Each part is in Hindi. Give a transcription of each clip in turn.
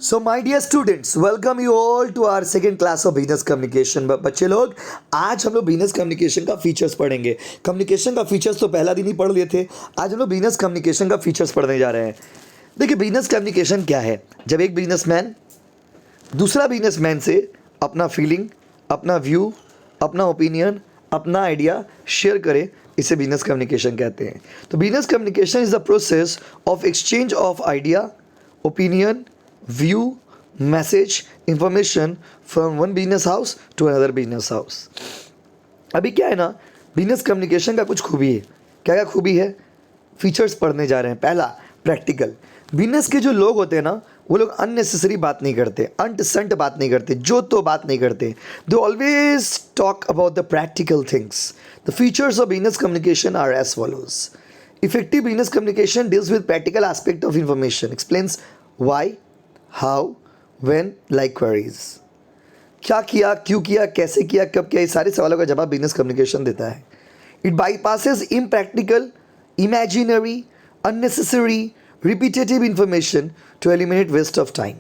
So my dear students, welcome you all to our second class of business communication. बच्चे लोग, आज हम लोग बिजनेस कम्युनिकेशन का फीचर्स पढ़ेंगे। कम्युनिकेशन का फीचर्स तो पहला दिन ही पढ़ लिए थे, आज हम लोग बिजनेस कम्युनिकेशन का फीचर्स पढ़ने जा रहे हैं। देखिए बिजनेस कम्युनिकेशन क्या है। जब एक बिजनेसमैन दूसरा बिजनेसमैन से अपना फीलिंग, अपना व्यू, अपना ओपिनियन, अपना आइडिया शेयर करे, इसे बिजनेस कम्युनिकेशन कहते हैं। तो business communication is the process of exchange of idea, opinion, view, message, information from one business house to another business house. अभी क्या है ना, बिजनेस कम्युनिकेशन का कुछ खूबी है। क्या क्या खूबी है, फीचर्स पढ़ने जा रहे हैं। पहला, प्रैक्टिकल। बिजनेस के जो लोग होते हैं ना, वो लोग अननेसेसरी बात नहीं करते, अंट संट बात नहीं करते, जो तो बात नहीं करते। They always talk about the practical things. The features of business communication are as follows. Effective business communication deals with practical aspect of information, explains why, how, when, like queries. क्या किया, क्यों किया, कैसे किया, कब किया, ये सारे सवालों का जवाब बिजनेस कम्युनिकेशन देता है। It bypasses impractical, imaginary, unnecessary, repetitive information to eliminate waste of time.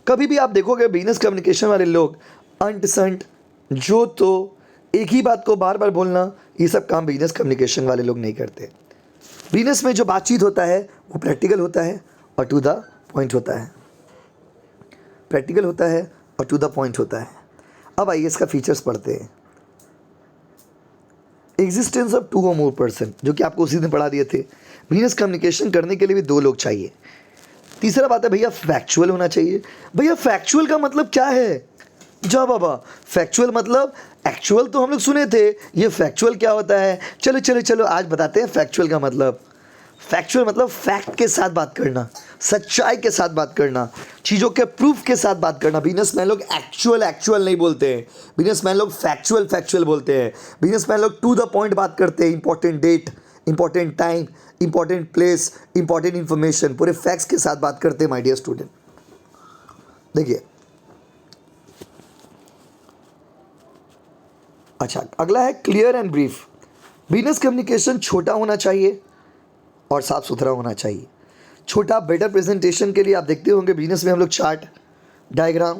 कभी भी आप देखोगे बिजनेस कम्युनिकेशन वाले लोग अंट संट, जो तो, एक ही बात को बार बार बोलना, ये सब काम बिजनेस कम्युनिकेशन वाले लोग नहीं करते। बिजनेस में जो बातचीत होता है वो प्रैक्टिकल होता है और टू द पॉइंट होता है। प्रैक्टिकल होता है और टू द पॉइंट होता है। अब आइए इसका फीचर्स पढ़ते हैं। एग्जिस्टेंस ऑफ टू और मोर पर्सन, जो कि आपको उसी दिन पढ़ा दिए थे। बिजनेस कम्युनिकेशन करने के लिए भी दो लोग चाहिए। तीसरा बात है भैया फैक्चुअल होना चाहिए। भैया फैक्चुअल का मतलब क्या है? जा बाबा, फैक्चुअल मतलब एक्चुअल तो हम लोग सुने थे, ये फैक्चुअल क्या होता है? चलो चलो चलो आज बताते हैं फैक्चुअल का मतलब। फैक्चुअल मतलब फैक्ट के साथ बात करना, सच्चाई के साथ बात करना, चीज़ों के प्रूफ के साथ बात करना। बिजनेसमैन लोग एक्चुअल एक्चुअल नहीं बोलते हैं, बिजनेसमैन लोग फैक्चुअल फैक्चुअल बोलते हैं। बिजनेसमैन लोग टू द पॉइंट बात करते हैं। Important date, important time, important place, important information, पूरे फैक्ट्स के साथ बात करते हैं माय डियर स्टूडेंट। देखिए, अच्छा अगला है clear and brief. Business communication छोटा होना चाहिए और साफ सुथरा होना चाहिए। छोटा बेटर प्रेजेंटेशन के लिए आप देखते होंगे बिजनेस में हम लोग chart, diagram,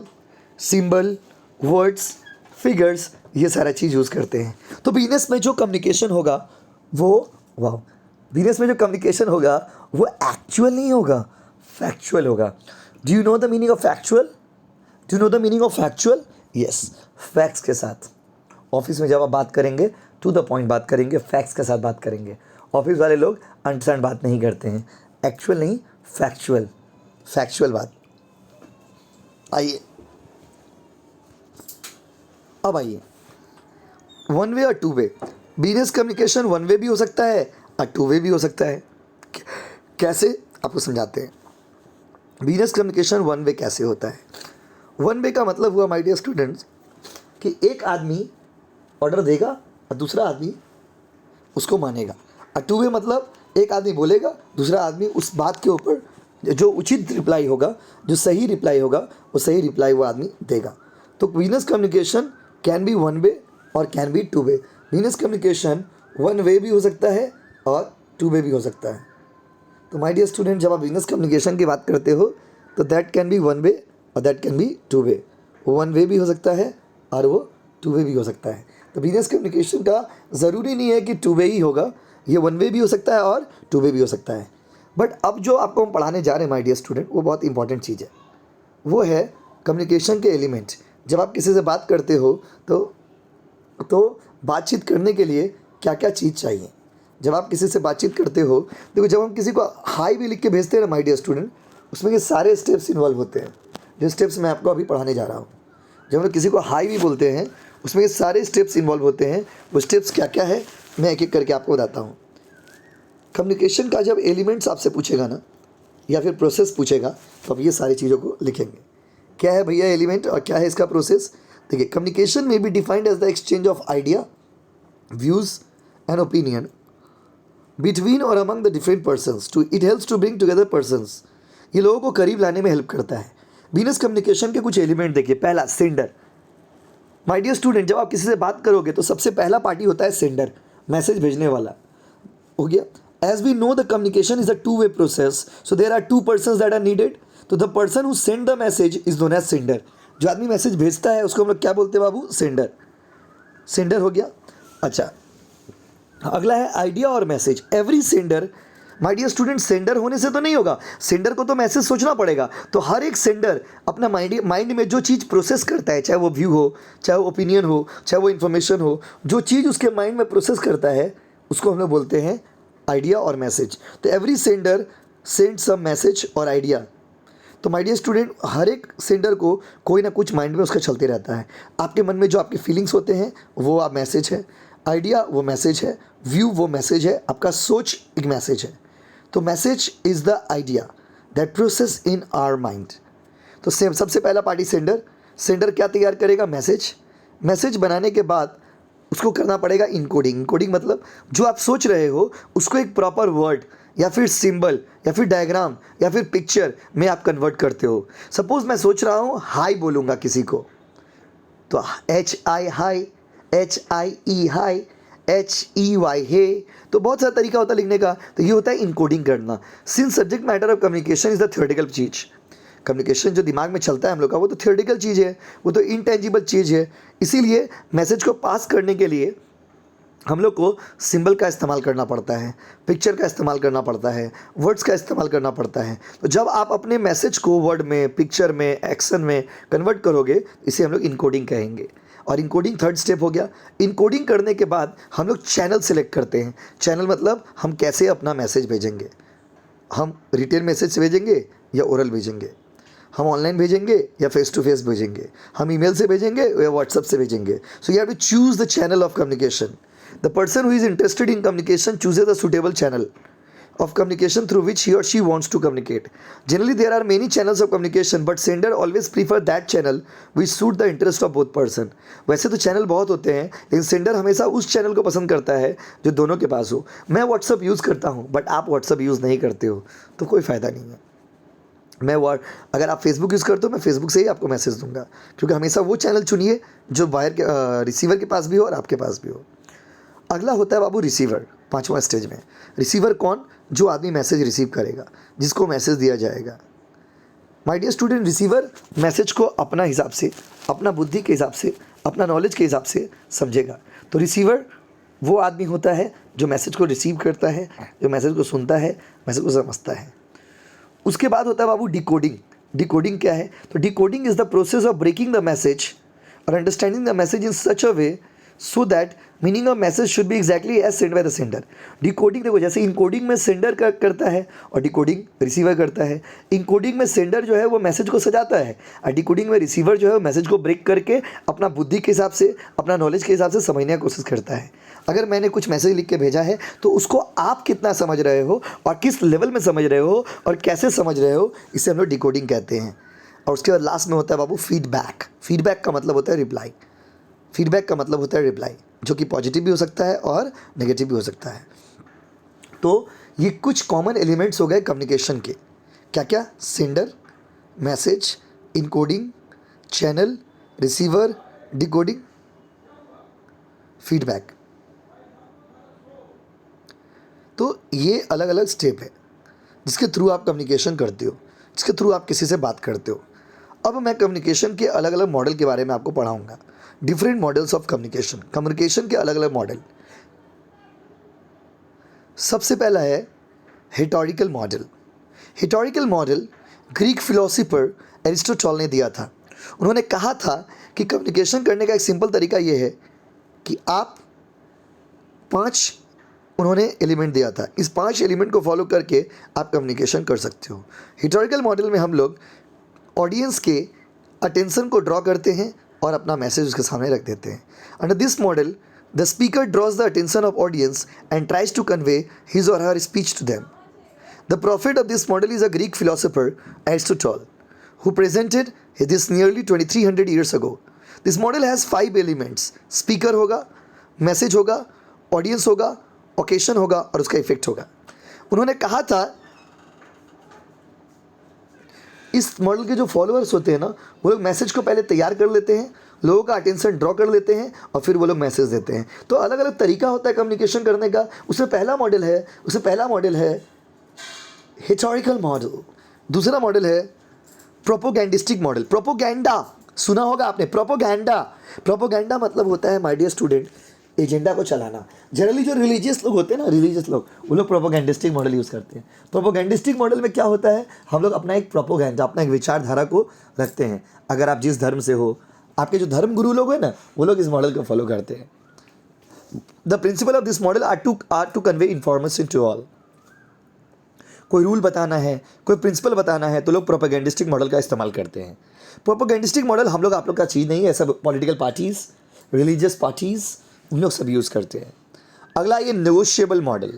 symbol, words, figures, ये सारा चीज़ यूज़ करते हैं। तो बिजनेस में जो कम्युनिकेशन होगा वो बिजनेस में जो कम्युनिकेशन होगा वो एक्चुअल नहीं होगा, फैक्चुअल होगा। Do you know the meaning of factual? Do you know the meaning of factual? Yes, facts के साथ। ऑफिस में जब आप बात करेंगे टू द पॉइंट बात करेंगे, फैक्ट्स के साथ बात करेंगे। ऑफिस वाले लोग अंडरस्टैंड बात नहीं करते हैं, एक्चुअल नहीं, फैक्चुअल, फैक्चुअल बात। आइए, अब आइए, वन वे और to way. Business communication one way भी हो सकता है और टू वे भी हो सकता है। कैसे, आपको समझाते हैं। बिजनेस कम्युनिकेशन वन वे कैसे होता है? वन वे का मतलब हुआ माय डियर स्टूडेंट्स कि एक आदमी ऑर्डर देगा और दूसरा आदमी उसको मानेगा। और टू वे मतलब एक आदमी बोलेगा, दूसरा आदमी उस बात के ऊपर जो उचित रिप्लाई होगा, जो सही रिप्लाई होगा, वो सही रिप्लाई वो आदमी देगा। तो business communication can be one way और can be two way. Business communication one way भी हो सकता है और टू वे भी हो सकता है। तो माय डियर स्टूडेंट, जब आप बिजनेस कम्युनिकेशन की बात करते हो तो that can be one way और that can be two way. वो वन वे भी हो सकता है और वो टू वे भी हो सकता है। तो बिजनेस कम्युनिकेशन का ज़रूरी नहीं है कि टू वे ही होगा, ये वन वे भी हो सकता है और टू वे भी हो सकता है। बट अब जो आपको हम पढ़ाने जा रहे हैं माय डियर स्टूडेंट, वो बहुत इंपॉर्टेंट चीज़ है। वो है कम्युनिकेशन के एलिमेंट। जब आप किसी से बात करते हो तो बातचीत करने के लिए क्या क्या चीज़ चाहिए। जब आप किसी से बातचीत करते हो, देखो जब हम किसी को हाई भी लिख के भेजते हैं ना माय डियर स्टूडेंट, उसमें ये सारे स्टेप्स इन्वॉल्व होते हैं, जो स्टेप्स मैं आपको अभी पढ़ाने जा रहा हूँ। जब हम लोग किसी को हाई भी बोलते हैं, उसमें ये सारे स्टेप्स इन्वॉल्व होते हैं। वो स्टेप्स क्या क्या है मैं एक एक करके आपको बताता हूँ। कम्युनिकेशन का जब एलिमेंट्स आपसे पूछेगा ना, या फिर प्रोसेस पूछेगा, तो आप ये सारी चीज़ों को लिखेंगे। क्या है भैया एलिमेंट और क्या है इसका प्रोसेस? देखिए, कम्युनिकेशन में be defined as the exchange of idea, views and opinion between और among the different persons. To it helps to bring together persons. ये लोगों को करीब लाने में हेल्प करता है। बिजनेस कम्युनिकेशन के कुछ एलिमेंट देखिए। पहला, सेंडर। माय डियर स्टूडेंट, जब आप किसी से बात करोगे तो सबसे पहला पार्टी होता है सेंडर, मैसेज भेजने वाला। हो गया। As we know the communication is a two way process, so there are two persons that are needed. तो the person who send the message is known as sender. जो आदमी मैसेज भेजता है उसको हम लोग क्या बोलते हैं बाबू? सेंडर। सेंडर हो गया। अच्छा, अगला है आइडिया और message. Every sender, my dear student, sender होने से तो नहीं होगा, सेंडर को तो मैसेज सोचना पड़ेगा। तो हर एक सेंडर अपना माइंड में जो चीज़ प्रोसेस करता है, चाहे वो व्यू हो, चाहे वो ओपिनियन हो, चाहे वो इन्फॉर्मेशन हो, जो चीज़ उसके माइंड में प्रोसेस करता है उसको हम लोग बोलते हैं आइडिया और मैसेज। तो every sender send some message और आइडिया। तो माय डियर स्टूडेंट, हर एक सेंडर को कोई ना कुछ माइंड में उसका चलते रहता है। आपके मन में जो आपके फीलिंग्स होते हैं वो आप मैसेज है, आइडिया वो मैसेज है, व्यू वो मैसेज है, आपका सोच एक मैसेज है। तो message is the idea that process in our mind. तो सबसे पहला पार्टी सेंडर। सेंडर क्या तैयार करेगा? मैसेज। मैसेज बनाने के बाद उसको करना पड़ेगा इनकोडिंग। इनकोडिंग मतलब जो आप सोच रहे हो उसको एक प्रॉपर वर्ड या फिर सिंबल या फिर डायग्राम या फिर पिक्चर में आप कन्वर्ट करते हो। सपोज मैं सोच रहा हूँ हाई बोलूँगा किसी को, तो HI high, HIE high, HEY हे, तो बहुत सारा तरीका होता है लिखने का। तो ये होता है इनकोडिंग करना। Since subject matter of communication is the theoretical cheese. Communication जो दिमाग में चलता है हम लोग का वो तो थियोरेटिकल चीज़ है, वो तो इनटेंजिबल चीज़ है। इसीलिए मैसेज को पास करने के लिए हम लोग को सिंबल का इस्तेमाल करना पड़ता है, पिक्चर का इस्तेमाल करना पड़ता है, वर्ड्स का इस्तेमाल करना पड़ता है। तो जब आप अपने मैसेज को वर्ड में, पिक्चर में, एक्शन में कन्वर्ट करोगे, इसे हम लोग इनकोडिंग कहेंगे। और इनकोडिंग थर्ड स्टेप हो गया। इनकोडिंग करने के बाद हम लोग चैनल सेलेक्ट करते हैं। चैनल मतलब हम कैसे अपना मैसेज भेजेंगे। हम रिटेन मैसेज से भेजेंगे या ओरल भेजेंगे, हम ऑनलाइन भेजेंगे या फेस टू फेस भेजेंगे, हम ईमेल से भेजेंगे या व्हाट्सएप से भेजेंगे। So you have to choose the channel of communication. The person who is interested in communication chooses the suitable channel of communication through which he or she wants to communicate. Generally, there are many channels of communication, but sender always prefer that channel which suit the interest of both person. वैसे तो चैनल बहुत होते हैं, लेकिन सेंडर हमेशा उस चैनल को पसंद करता है जो दोनों के पास हो। मैं व्हाट्सअप यूज़ करता हूँ, बट आप व्हाट्सअप यूज़ नहीं करते हो, तो कोई फ़ायदा नहीं है। अगर आप फेसबुक यूज़ करते हो, मैं फेसबुक से ही आपको मैसेज दूंगा, क्योंकि हमेशा वो चैनल चुनिए जो वायर के रिसीवर के पास भी हो और आपके पास भी हो। अगला होता है बाबू रिसीवर। पांचवा स्टेज में रिसीवर कौन? जो आदमी मैसेज रिसीव करेगा, जिसको मैसेज दिया जाएगा। My dear student, receiver message को अपना हिसाब से, अपना बुद्धि के हिसाब से, अपना नॉलेज के हिसाब से समझेगा। तो रिसीवर वो आदमी होता है जो मैसेज को रिसीव करता है, जो मैसेज को सुनता है, मैसेज को समझता है। उसके बाद होता है बाबू डिकोडिंग। डिकोडिंग क्या है? तो decoding is the process of breaking the message और understanding the message in such a way so that meaning of message should be exactly as send by the sender. Decoding देखो, जैसे इनकोडिंग में सेंडर करता है और डिकोडिंग रिसीवर करता है। इनकोडिंग में सेंडर जो है वो मैसेज को सजाता है, और डिकोडिंग में रिसीवर जो है मैसेज को ब्रेक करके अपना बुद्धि के हिसाब से, अपना नॉलेज के हिसाब से समझने की कोशिश करता है। अगर मैंने कुछ मैसेज लिख के भेजा है तो उसको आप कितना समझ रहे हो और किस लेवल में समझ रहे हो और कैसे समझ रहे हो, इसे हम लोग डिकोडिंग कहते हैं। और उसके बाद लास्ट में होता है बाबू फीडबैक। फीडबैक का मतलब होता है रिप्लाई। फीडबैक का मतलब होता है रिप्लाई, जो कि पॉजिटिव भी हो सकता है और नेगेटिव भी हो सकता है। तो ये कुछ कॉमन एलिमेंट्स हो गए कम्युनिकेशन के। क्या क्या? Sender, message, encoding, channel, receiver, decoding, feedback. तो ये अलग अलग स्टेप है जिसके थ्रू आप कम्युनिकेशन करते हो, जिसके थ्रू आप किसी से बात करते हो। अब मैं कम्युनिकेशन के अलग अलग मॉडल के बारे में आपको पढ़ाऊंगा। Different models of communication, communication के अलग अलग मॉडल। सबसे पहला है historical model. Historical model Greek philosopher Aristotle ने दिया था। उन्होंने कहा था कि कम्युनिकेशन करने का एक सिंपल तरीका ये है कि आप 5 उन्होंने एलिमेंट दिया था, इस 5 एलिमेंट को फॉलो करके आप कम्युनिकेशन कर सकते हो। हिस्टोरिकल मॉडल में हम लोग ऑडियंस के अटेंशन को ड्रॉ करते हैं और अपना मैसेज उसके सामने रख देते हैं। Under this model the speaker draws the attention of audience and tries to convey his और her speech to them. The prophet of this model is a Greek philosopher Aristotle who presented this nearly 2300 years ago. This model has 5 elements. Speaker होगा, मैसेज होगा, ऑडियंस होगा, ओकेशन होगा और उसका इफेक्ट होगा। उन्होंने कहा था इस मॉडल के जो फॉलोअर्स होते हैं ना, वो लोग मैसेज को पहले तैयार कर लेते हैं, लोगों का अटेंशन ड्रॉ कर लेते हैं और फिर वो लोग मैसेज देते हैं। तो अलग अलग तरीका होता है कम्युनिकेशन करने का। उसमें पहला मॉडल है हिस्टोरिकल मॉडल। दूसरा मॉडल है प्रोपोगैंडिस्टिक मॉडल, प्रोपोगैंडा सुना होगा आपने, प्रोपोगैंडा। प्रोपोगैंडा मतलब होता है माय डियर स्टूडेंट एजेंडा को चलाना। जनरली जो रिलीजियस लोग होते हैं ना, रिलीजियस लोग, वो लोग प्रोपोगैंडिस्टिक मॉडल यूज़ करते हैं। प्रोपोगैंडिस्टिक मॉडल में क्या होता है, हम लोग अपना एक प्रोपोगैंडा, अपना एक विचारधारा को रखते हैं। अगर आप जिस धर्म से हो, आपके जो धर्म गुरु लोग हैं ना, वो लोग इस मॉडल को फॉलो करते हैं। The principle of this model are to convey information to all. कोई रूल बताना है, कोई प्रिंसिपल बताना है, तो लोग प्रोपेगेंडिस्टिक मॉडल का इस्तेमाल करते हैं। प्रोपेगेंडिस्टिक मॉडल हम लोग आप लोग का चीज़ नहीं है, सब पॉलिटिकल पार्टीज़, रिलीजियस पार्टीज़, उन लोग सब यूज़ करते हैं। अगला ये नेगोशिएबल मॉडल।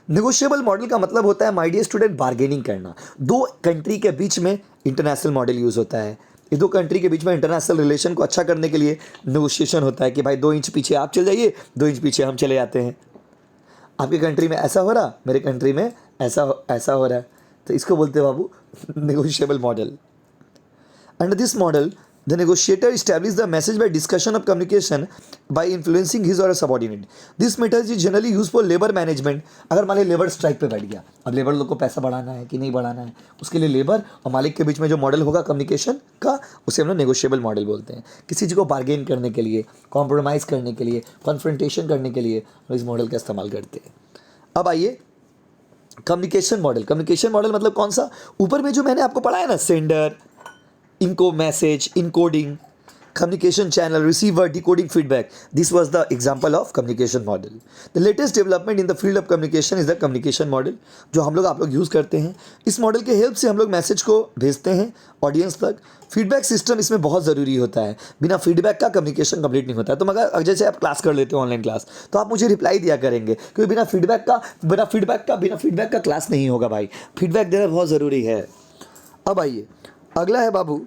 नेगोशिएबल मॉडल का मतलब होता है माय डियर स्टूडेंट बार्गेनिंग करना। दो कंट्री के बीच में इंटरनेशनल मॉडल यूज़ होता है। ये दो कंट्री के बीच में इंटरनेशनल रिलेशन को अच्छा करने के लिए नेगोशिएशन होता है कि भाई 2 इंच पीछे आप चल जाइए, 2 इंच पीछे हम चले जाते हैं। आपकी कंट्री में ऐसा हो रहा, मेरे कंट्री में ऐसा हो रहा है, तो इसको बोलते हैं बाबू negotiable model. Under this model the negotiator establish the message by discussion of communication by influencing his और subordinate. This method is generally use for labour management. अगर मान लीजिए लेबर स्ट्राइक पे बैठ गया, अब लेबर लोग को पैसा बढ़ाना है कि नहीं बढ़ाना है, उसके लिए लेबर और मालिक के बीच में जो मॉडल होगा कम्युनिकेशन का, उसे हम लोग नेगोशिएबल मॉडल बोलते हैं। किसी चीज़ को बार्गेन करने के लिए, कॉम्प्रोमाइज़ करने के लिए, कॉन्फ्रंटेशन करने के लिए हम इस मॉडल का इस्तेमाल करते हैं। अब आइए कम्युनिकेशन मॉडल। कम्युनिकेशन मॉडल मतलब कौन सा, ऊपर में जो मैंने आपको पढ़ाया ना, सेंडर, इनको message, encoding, communication channel, receiver, decoding feedback. This was the example of communication model. The latest development in the field of communication is the communication model, जो हम लोग आप लोग यूज़ करते हैं। इस मॉडल के हेल्प से हम लोग मैसेज को भेजते हैं ऑडियंस तक। फीडबैक सिस्टम इसमें बहुत ज़रूरी होता है, बिना फीडबैक का कम्युनिकेशन कंप्लीट नहीं होता है। तो मगर जैसे आप क्लास कर लेते हो ऑनलाइन क्लास, तो आप मुझे रिप्लाई दिया करेंगे, क्योंकि बिना फीडबैक का क्लास नहीं होगा भाई। फीडबैक देना बहुत ज़रूरी है। अब आइए अगला है बाबू,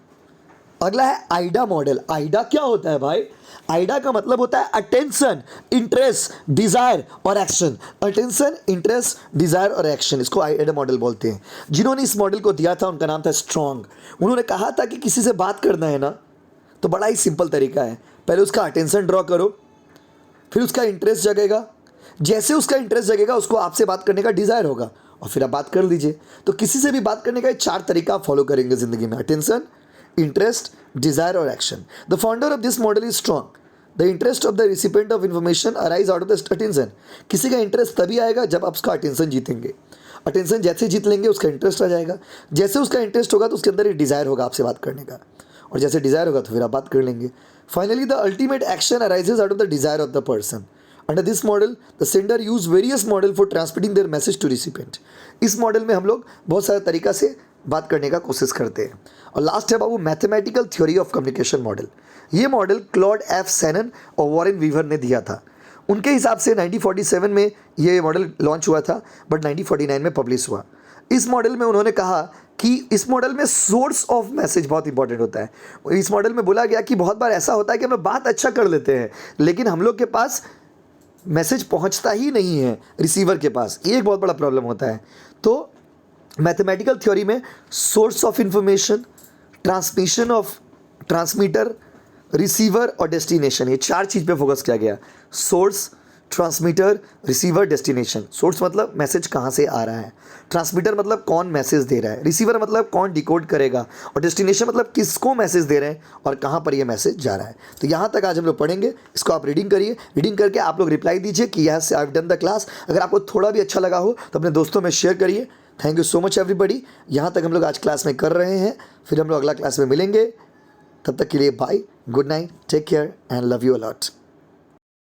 अगला है आइडा मॉडल। आइडा क्या होता है भाई, आइडा का मतलब होता है अटेंशन, इंटरेस्ट, डिजायर और एक्शन। अटेंशन, इंटरेस्ट, डिजायर और एक्शन, इसको आइडा मॉडल बोलते हैं। जिन्होंने इस मॉडल को दिया था उनका नाम था स्ट्रॉन्ग। उन्होंने कहा था कि किसी से बात करना है ना, तो बड़ा ही सिंपल तरीका है, पहले उसका अटेंशन ड्रॉ करो, फिर उसका इंटरेस्ट जगेगा, जैसे उसका इंटरेस्ट जगेगा उसको आपसे बात करने का डिजायर होगा, और फिर आप बात कर लीजिए। तो किसी से भी बात करने का ये 4 तरीका आप फॉलो करेंगे जिंदगी में, अटेंशन, interest, desire और action. The founder of this model is strong. The interest of the recipient of information arise out of the attention. किसी का इंटरेस्ट तभी आएगा जब आप उसका अटेंशन जीतेंगे। अटेंशन जैसे जीत लेंगे उसका इंटरेस्ट आ जाएगा, जैसे उसका इंटरेस्ट होगा तो उसके अंदर एक डिज़ायर होगा आपसे बात करने का, और जैसे डिज़ायर होगा तो फिर आप बात कर लेंगे। Finally the ultimate action arises out of the desire of the person. Under this model the sender use various model for transmitting their message to recipient. इस मॉडल में हम लोग बहुत सारे तरीका से बात करने का कोशिश करते हैं। और लास्ट है बाबू mathematical theory of communication model. ये मॉडल क्लॉड एफ सैनन और वॉरेन वीवर ने दिया था। उनके हिसाब से 1947 में ये मॉडल लॉन्च हुआ था, बट 1949 में पब्लिश हुआ। इस मॉडल में उन्होंने कहा कि इस मॉडल में सोर्स ऑफ मैसेज बहुत इंपॉर्टेंट होता है। इस मॉडल में बोला गया कि बहुत बार ऐसा होता है कि हम लोग बात अच्छा कर लेते हैं, लेकिन हम लोग के पास मैसेज पहुंचता ही नहीं है रिसीवर के पास, ये एक बहुत बड़ा प्रॉब्लम होता है। तो मैथमेटिकल थ्योरी में source of information, transmission of transmitter, receiver और डेस्टिनेशन, ये 4 चीज़ पे फोकस किया गया। Source, transmitter, receiver, destination. Source मतलब मैसेज कहाँ से आ रहा है, ट्रांसमीटर मतलब कौन मैसेज दे रहा है, रिसीवर मतलब कौन डिकोड करेगा, और डेस्टिनेशन मतलब किसको मैसेज दे रहे हैं और कहाँ पर ये मैसेज जा रहा है। तो यहाँ तक आज हम लोग पढ़ेंगे, इसको आप रीडिंग करिए, रीडिंग करके आप लोग रिप्लाई दीजिए कि yes I have done the class. अगर आपको थोड़ा भी अच्छा लगा हो तो अपने दोस्तों में शेयर करिए। Thank you so much everybody. यहाँ तक हम लोग आज क्लास में कर रहे हैं, फिर हम लोग अगला क्लास में मिलेंगे। तब तक के लिए bye, good night, take care and love you allot.